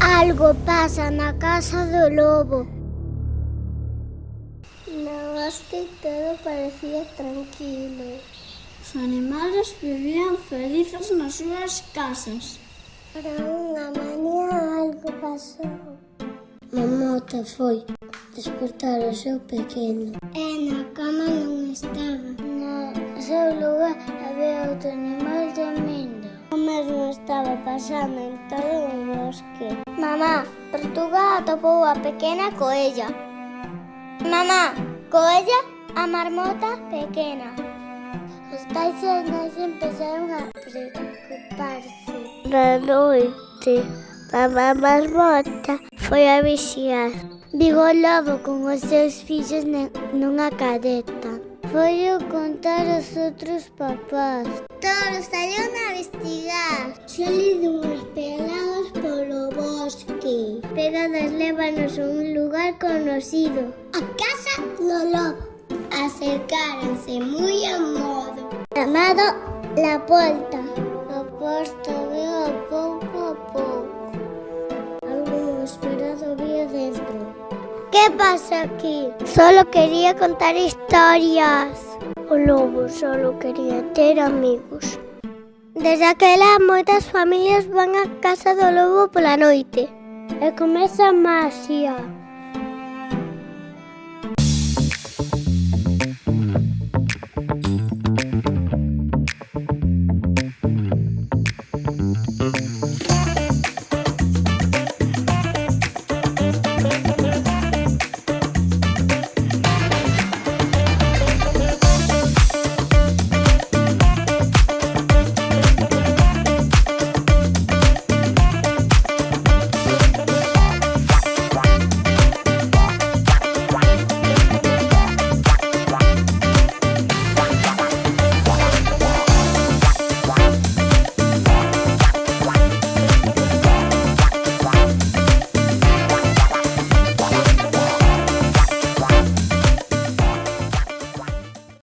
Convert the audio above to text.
Algo pasa na casa do lobo. Na bosque todo parecía tranquilo. Os animales vivían felices nas súas casas. Pero unha mañá algo pasou. Mamota foi despertar o seu pequeno. E na cama non estaba. No seu lugar había outro animal tremendo. O mesmo estaba pasando en todo o bosque. Mamá, Tortuga atopou a pequena coella. Mamá, Coella, a marmota pequena. Os pais e as nais empezaron a preocuparse. Na noite, mamá marmota foi a vixiar. Viu o lobo con os seus fillos nunha cadeta. Foi o contar aos outros papás. Todos salieron a investigar. Saliron unhos pelados polo bosque. Pegadas lévanos a un lugar conocido. A casa do lobo. Acercáronse moi a modo. Chamado La Porta. O porto abriu a pouco. Algo inesperado había dentro. ¿Qué pasa aquí? Solo quería contar historias. O lobo solo quería ter amigos. Desde aquela, moitas familias van á casa do lobo pola noite. E comeza a maxia.